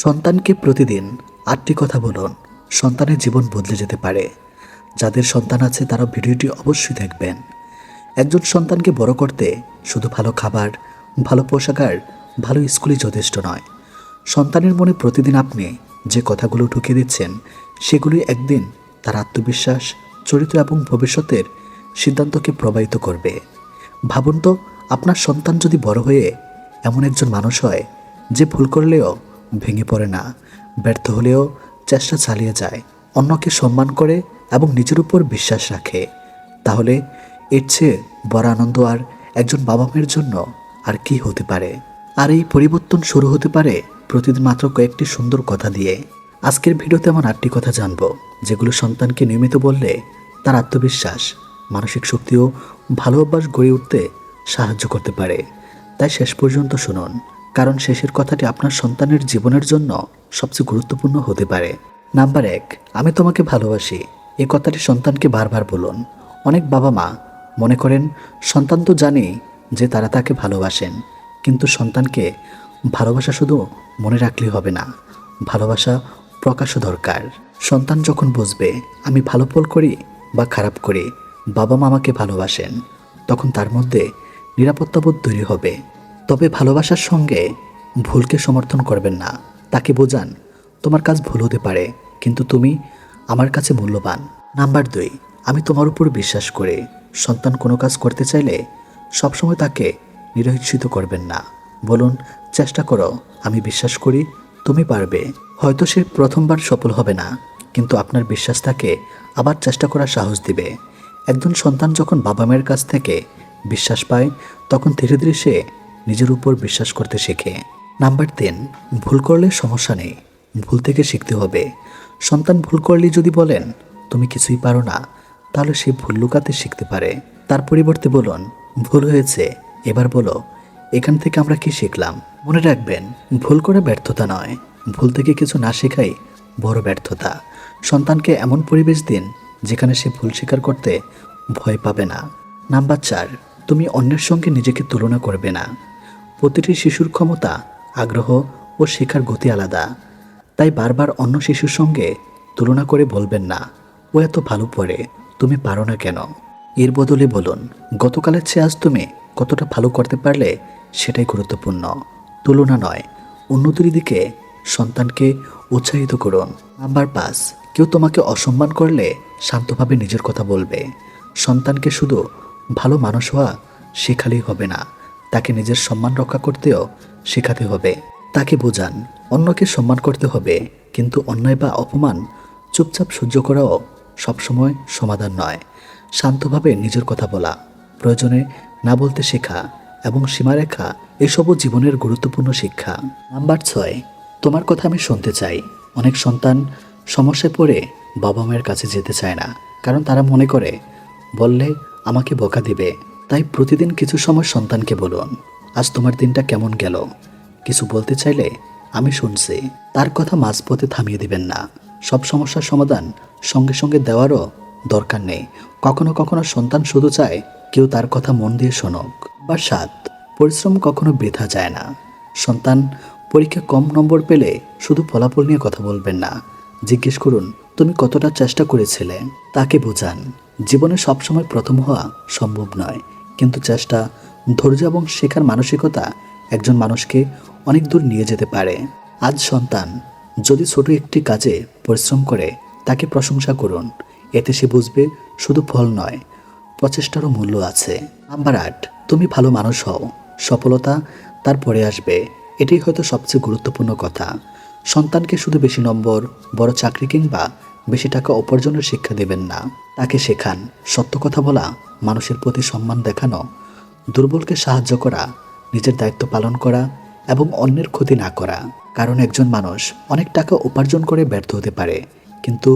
সন্তানকে প্রতিদিন ৮টি কথা বলুন। সন্তানের জীবন বদলে যেতে পারে। যাদের সন্তান আছে তারা ভিডিওটি অবশ্যই দেখবেন। একজন সন্তানকে বড় করতে শুধু ভালো খাবার, ভালো পোশাক আর ভালো স্কুলই যথেষ্ট নয়। সন্তানের মনে প্রতিদিন আপনি যে কথাগুলো ঢুকিয়ে দিচ্ছেন সেগুলি একদিন তার আত্মবিশ্বাস, চরিত্র এবং ভবিষ্যতের সিদ্ধান্তকে প্রভাবিত করবে। ভাবুন তো, আপনার সন্তান যদি বড় হয়ে এমন একজন মানুষ হয় যে ভুল করলেও ভেঙে পড়ে না, ব্যর্থ হলেও চেষ্টা চালিয়ে যায়, অন্যকে সম্মান করে এবং নিজের উপর বিশ্বাস রাখে, তাহলে এর চেয়ে বড় আনন্দ আর একজন বাবা মায়ের জন্য আর কি হতে পারে। আর এই পরিবর্তন শুরু হতে পারে প্রতিদিন মাত্র কয়েকটি সুন্দর কথা দিয়ে। আজকের ভিডিওতে এমন 8টি কথা জানবো যেগুলো সন্তানকে নিয়মিত বললে তার আত্মবিশ্বাস, মানসিক শক্তি ও ভালো অভ্যাস গড়ে উঠতে সাহায্য করতে পারে। তাই শেষ পর্যন্ত শুনুন, কারণ শেষের কথাটি আপনার সন্তানের জীবনের জন্য সবচেয়ে গুরুত্বপূর্ণ হতে পারে। নাম্বার 1, আমি তোমাকে ভালোবাসি। এই কথাটি সন্তানকে বারবার বলুন। অনেক বাবা মা মনে করেন সন্তান তো জানে যে তারা তাকে ভালোবাসেন, কিন্তু সন্তানকে ভালোবাসা শুধু মনে রাখলেই হবে না, ভালোবাসা প্রকাশও দরকার। সন্তান যখন বুঝবে আমি ভালো ফল করি বা খারাপ করি, বাবা মা আমাকে ভালোবাসেন, তখন তার মধ্যে নিরাপত্তাবোধ তৈরি হবে। তবে ভালোবাসার সঙ্গে ভুলকে সমর্থন করবেন না। তাকে বোঝান তোমার কাজ ভুল হতে পারে, কিন্তু তুমি আমার কাছে মূল্যবান। নাম্বার 2, আমি তোমার উপর বিশ্বাস করি। সন্তান কোনো কাজ করতে চাইলে সবসময় তাকে নিরুৎসাহিত করবেন না। বলুন, চেষ্টা করো, আমি বিশ্বাস করি তুমি পারবে। হয়তো সে প্রথমবার সফল হবে না, কিন্তু আপনার বিশ্বাস তাকে আবার চেষ্টা করার সাহস দিবে। একজন সন্তান যখন বাবা মায়ের কাছ থেকে বিশ্বাস পায় তখন ধীরে ধীরে সে নিজের উপর বিশ্বাস করতে শেখে। নাম্বার 3, ভুল করলে সমস্যা নেই, ভুল থেকে শিখতে হবে। সন্তান ভুল করলে যদি বলেন তুমি কিছুই পারো না, তাহলে সে ভুল লুকাতে শিখতে পারে। তার পরিবর্তে বলুন ভুল হয়েছে, এবার বলো এখান থেকে আমরা কি শিখলাম। মনে রাখবেন, ভুল করে ব্যর্থতা নয়, ভুল থেকে কিছু না শেখাই বড় ব্যর্থতা। সন্তানকে এমন পরিবেশ দিন যেখানে সে ভুল স্বীকার করতে ভয় পাবে না। নাম্বার 4, তুমি অন্যের সঙ্গে নিজেকে তুলনা করবে না। প্রতিটি শিশুর ক্ষমতা, আগ্রহ ও শেখার গতি আলাদা। তাই বারবার অন্য শিশুর সঙ্গে তুলনা করে বলবেন না ও এত ভালো পড়ে, তুমি পারো না কেন। এর বদলে বলুন গতকালের চেয়ে আজ তুমি কতটা ভালো করতে পারলে সেটাই গুরুত্বপূর্ণ, তুলনা নয়। উন্নতির দিকে সন্তানকে উৎসাহিত করুন। নাম্বার 5, কেউ তোমাকে অসম্মান করলে শান্তভাবে নিজের কথা বলবে। সন্তানকে শুধু ভালো মানুষ হওয়া শেখালেই হবে না, তাকে নিজের সম্মান রক্ষা করতেও শেখাতে হবে। তাকে বোঝান অন্যকে সম্মান করতে হবে, কিন্তু অন্যায় বা অপমান চুপচাপ সহ্য করাও সবসময় সমাধান নয়। শান্তভাবে নিজের কথা বলা, প্রয়োজনে না বলতে শেখা এবং সীমারেখা, এসবও জীবনের গুরুত্বপূর্ণ শিক্ষা। নাম্বার 6, তোমার কথা আমি শুনতে চাই। অনেক সন্তান সমস্যায় পড়ে বাবা মায়ের কাছে যেতে চায় না, কারণ তারা মনে করে বললে আমাকে বকা দিবে। তাই প্রতিদিন কিছু সময় সন্তানকে বলুন আজ তোমার দিনটা কেমন গেল। কিছু বলতে চাইলে আমি শুনছি। তার কথা মাঝপথে থামিয়ে দিবেন না। সব সমস্যার সমাধান সঙ্গে সঙ্গে দেওয়ারও দরকার নেই। কখনো কখনো সন্তান শুধু চায় কেউ তার কথা মন দিয়ে শোনক। বা 7, পরিশ্রম কখনো বৃথা যায় না। সন্তান পরীক্ষা কম নম্বর পেলে শুধু ফলাফল নিয়ে কথা বলবেন না, জিজ্ঞেস করুন তুমি কতটা চেষ্টা করেছিলে। তাকে বোঝান জীবনে সবসময় প্রথম হওয়া সম্ভব নয়, কিন্তু চেষ্টা, ধৈর্য এবং শেখার মানসিকতা একজন মানুষকে অনেক দূর নিয়ে যেতে পারে। আজ সন্তান যদি ছোট একটি কাজে পরিশ্রম করে তাকে প্রশংসা করুন। এতে সে বুঝবে শুধু ফল নয়, প্রচেষ্টারও মূল্য আছে। নাম্বার 8, তুমি ভালো মানুষ হও, সফলতা তারপরে আসবে। এটাই হয়তো সবচেয়ে গুরুত্বপূর্ণ কথা। সন্তানকে শুধু বেশি নম্বর, বড় চাকরি কিংবা বেশি টাকা উপার্জনের শিক্ষা দেবেন না। তাকে শেখান সত্য কথা বলা, মানুষের প্রতি সম্মান দেখানো, দুর্বলকে সাহায্য করা, নিজের দায়িত্ব পালন করা এবং অন্যের ক্ষতি না করা। কারণ একজন মানুষ অনেক টাকা উপার্জন করে ব্যর্থ হতে পারে, কিন্তু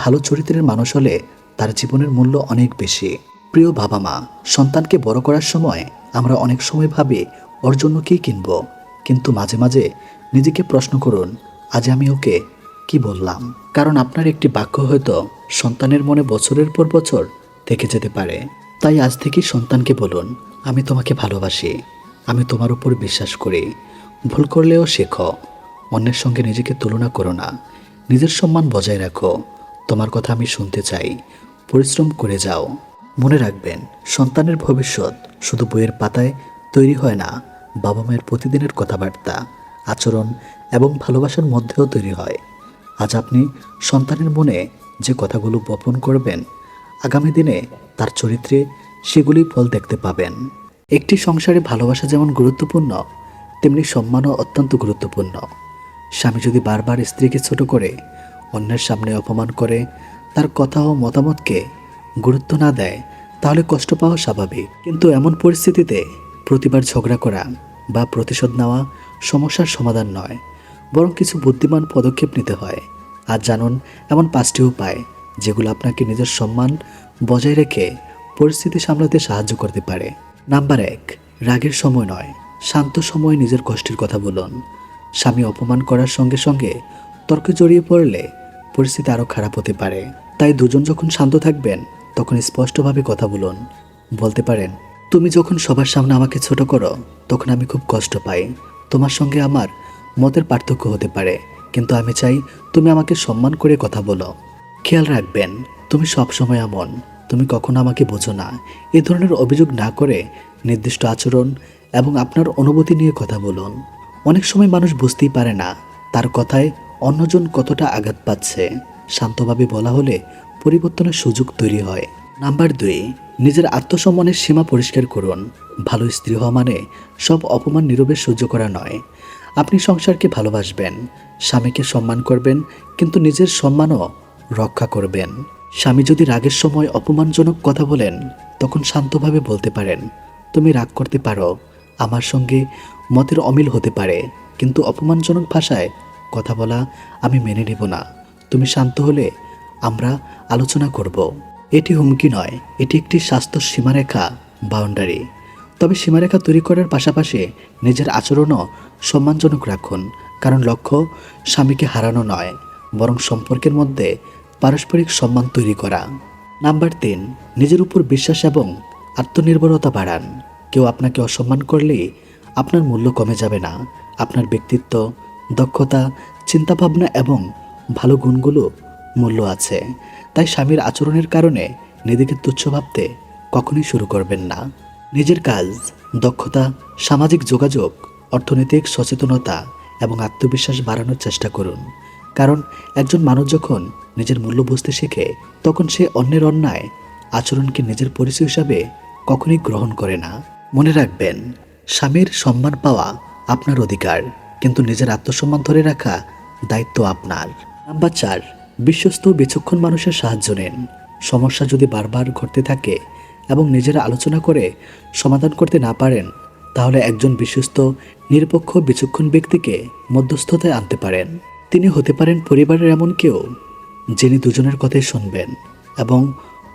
ভালো চরিত্রের মানুষ হলে তার জীবনের মূল্য অনেক বেশি। প্রিয় বাবা মা, সন্তানকে বড় করার সময় আমরা অনেক সময় ভাবি ওর জন্য কী কিনব, কিন্তু মাঝে মাঝে নিজেকে প্রশ্ন করুন আজ আমি ওকে কি বললাম। কারণ আপনার একটি বাক্য হয়তো সন্তানের মনে বছরের পর বছর থেকে যেতে পারে। তাই আজ থেকেই সন্তানকে বলুন আমি তোমাকে ভালোবাসি, আমি তোমার উপর বিশ্বাস করি। ভুল করলেও শেখো, অন্যের সঙ্গে নিজেকে তুলনা করো না। নিজের সম্মান বজায় রাখো। তোমার কথা আমি শুনতে চাই। পরিশ্রম করে যাও। মনে রাখবেন, সন্তানের ভবিষ্যৎ শুধু বইয়ের পাতায় তৈরি হয় না, বাবা মায়ের প্রতিদিনের কথাবার্তা, আচরণ এবং ভালোবাসার মধ্যেও তৈরি হয়। আজ আপনি সন্তানের মনে যে কথাগুলো বপন করবেন, আগামী দিনে তার চরিত্রে সেগুলি ফল দেখতে পাবেন। একটি সংসারে ভালোবাসা যেমন গুরুত্বপূর্ণ, তেমনি সম্মানও অত্যন্ত গুরুত্বপূর্ণ। স্বামী যদি বারবার স্ত্রীকে ছোট করে, অন্যের সামনে অপমান করে, তার কথা ও মতামতকে গুরুত্ব না দেয়, তাহলে কষ্ট পাওয়া স্বাভাবিক। কিন্তু এমন পরিস্থিতিতে প্রতিবার ঝগড়া করা বা প্রতিশোধ নেওয়া সমস্যার সমাধান নয়, বরং কিছু বুদ্ধিমান পদক্ষেপ নিতে হয়। আর জানুন এমন 5টি উপায় যেগুলো আপনাকে নিজের সম্মান বজায় রেখে পরিস্থিতি সামলাতে সাহায্য করতে পারে। নাম্বার 1, রাগের সময় নয়, শান্ত সময়ে নিজের কষ্টের কথা বলুন। স্বামী অপমান করার সঙ্গে সঙ্গে তর্কে জড়িয়ে পড়লে পরিস্থিতি আরও খারাপ হতে পারে। তাই দুজন যখন শান্ত থাকবেন, তখন স্পষ্টভাবে কথা বলুন। বলতে পারেন, তুমি যখন সবার সামনে আমাকে ছোট করো, তখন আমি খুব কষ্ট পাই। তোমার সঙ্গে আমার মতের পার্থক্য হতে পারে, কিন্তু আমি চাই তুমি আমাকে সম্মান করে কথা বলো। খেয়াল রাখবেন, তুমি সবসময় এমন, তুমি কখনো আমাকে বোঝো না। এ ধরনের অভিযোগ না করে নির্দিষ্ট আচরণ এবং আপনার অনুভূতি নিয়ে কথা বলুন। অনেক সময় মানুষ বুঝতেই পারে না তার কথায় অন্যজন কতটা আঘাত পাচ্ছে। শান্তভাবে বলা হলে পরিবর্তনের সুযোগ তৈরি হয়। নাম্বার 2, নিজের আত্মসম্মানের সীমা পরিষ্কার করুন। ভালো স্ত্রী হওয়া মানে সব অপমান নীরবে সহ্য করা নয়। আপনি সংসারকে ভালোবাসবেন, স্বামীকে সম্মান করবেন, কিন্তু নিজের সম্মানও রক্ষা করবেন। স্বামী যদি রাগের সময় অপমানজনক কথা বলেন, তখন শান্তভাবে বলতে পারেন, তুমি রাগ করতে পারো, আমার সঙ্গে মতের অমিল হতে পারে, কিন্তু অপমানজনক ভাষায় কথা বলা আমি মেনে নেব না। তুমি শান্ত হলে আমরা আলোচনা করব। এটি হুমকি নয়, এটি একটি স্বাস্থ্য সীমারেখা, বাউন্ডারি। তবে সীমারেখা তৈরি করার পাশাপাশি নিজের আচরণও সম্মানজনক রাখুন, কারণ লক্ষ্য স্বামীকে হারানো নয়, বরং সম্পর্কের মধ্যে পারস্পরিক সম্মান তৈরি করা। নাম্বার 3, নিজের উপর বিশ্বাস এবং আত্মনির্ভরতা বাড়ান। কেউ আপনাকে অসম্মান করলেই আপনার মূল্য কমে যাবে না। আপনার ব্যক্তিত্ব, দক্ষতা, চিন্তাভাবনা এবং ভালো গুণগুলো মূল্য আছে। তাই স্বামীর আচরণের কারণে নিজেকে তুচ্ছ ভাবতে কখনোই শুরু করবেন না। নিজের কাজ, দক্ষতা, সামাজিক যোগাযোগ, অর্থনৈতিক সচেতনতা এবং আত্মবিশ্বাস বাড়ানোর চেষ্টা করুন। কারণ একজন মানুষ যখন নিজের মূল্য বুঝতে শেখে, তখন সে অন্যের অন্যায় আচরণকে নিজের পরিচয় হিসাবে কখনোই গ্রহণ করে না। মনে রাখবেন, স্বামীর সম্মান পাওয়া আপনার অধিকার, কিন্তু নিজের আত্মসম্মান ধরে রাখা দায়িত্ব আপনার। নাম্বার 4, বিশ্বস্ত ও বিচক্ষণ মানুষের সাহায্য নিন। সমস্যা যদি বারবার ঘটতে থাকে এবং নিজেরা আলোচনা করে সমাধান করতে না পারেন, তাহলে একজন বিশ্বস্ত, নিরপেক্ষ, বিচক্ষণ ব্যক্তিকে মধ্যস্থতায় আনতে পারেন। তিনি হতে পারেন পরিবারের এমন কেউ যিনি দুজনের কথাই শুনবেন এবং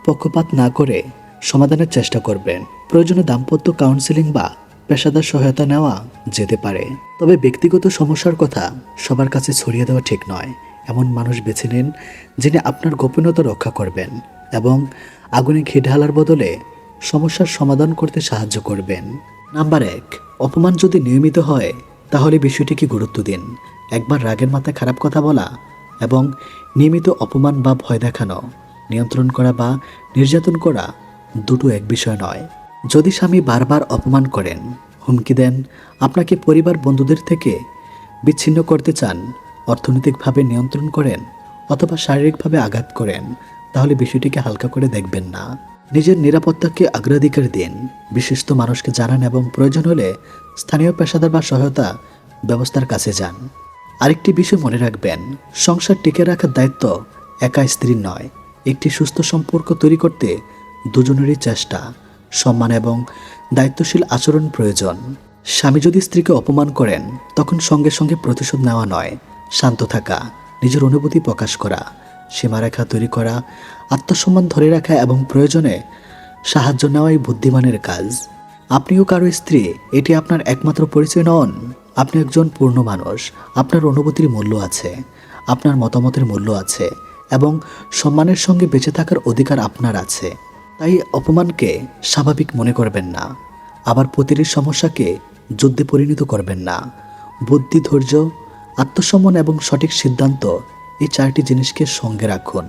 পক্ষপাত না করে সমাধানের চেষ্টা করবেন। প্রয়োজনে দাম্পত্য কাউন্সেলিং বা পেশাদার সহায়তা নেওয়া যেতে পারে। তবে ব্যক্তিগত সমস্যার কথা সবার কাছে ছড়িয়ে দেওয়া ঠিক নয়। এমন মানুষ বেছে নিন যিনি আপনার গোপনীয়তা রক্ষা করবেন এবং আগুনে ঘি ঢালার বদলে সমস্যার সমাধান করতে সাহায্য করবেন। নাম্বার 1, অপমান যদি নিয়মিত হয়, তাহলে বিষয়টিকে গুরুত্ব দিন। একবার রাগের মাথায় খারাপ কথা বলা এবং নিয়মিত অপমান বা ভয় দেখানো, নিয়ন্ত্রণ করা বা নির্যাতন করা দুটো এক বিষয় নয়। যদি স্বামী বারবার অপমান করেন, হুমকি দেন, আপনাকে পরিবার বন্ধুদের থেকে বিচ্ছিন্ন করতে চান, অর্থনৈতিকভাবে নিয়ন্ত্রণ করেন অথবা শারীরিকভাবে আঘাত করেন, তাহলে বিষয়টিকে হালকা করে দেখবেন না। নিজের নিরাপত্তাকে অগ্রাধিকার দিন। বিশিষ্ট মানুষকে জানান এবং প্রয়োজন হলে স্থানীয় পেশাদার বা সহায়তা ব্যবস্থার কাছে যান। আরেকটি বিষয় মনে রাখবেন, সংসার টিকে রাখার দায়িত্ব একা স্ত্রীর নয়। একটি সুস্থ সম্পর্ক তৈরি করতে দুজনেরই চেষ্টা, সম্মান এবং দায়িত্বশীল আচরণ প্রয়োজন। স্বামী যদি স্ত্রীকে অপমান করেন, তখন সঙ্গে সঙ্গে প্রতিশোধ নেওয়া নয়, শান্ত থাকা, নিজের অনুভূতি প্রকাশ করা, সীমারেখা তৈরি করা, আত্মসম্মান ধরে রাখা এবং প্রয়োজনে সাহায্য নেওয়াই বুদ্ধিমানের কাজ। আপনিও কারো স্ত্রী, এটি আপনার একমাত্র পরিচয় নন। আপনি একজন পূর্ণ মানুষ। আপনার অনুভূতির মূল্য আছে, আপনার মতামতের মূল্য আছে এবং সম্মানের সঙ্গে বেঁচে থাকার অধিকার আপনার আছে। তাই অপমানকে স্বাভাবিক মনে করবেন না, আবার প্রতিটি সমস্যাকে যুদ্ধে পরিণত করবেন না। বুদ্ধি, ধৈর্য আত্মসম্মান এবং সঠিক সিদ্ধান্ত, এই চারটি জিনিসকে সঙ্গে রাখুন।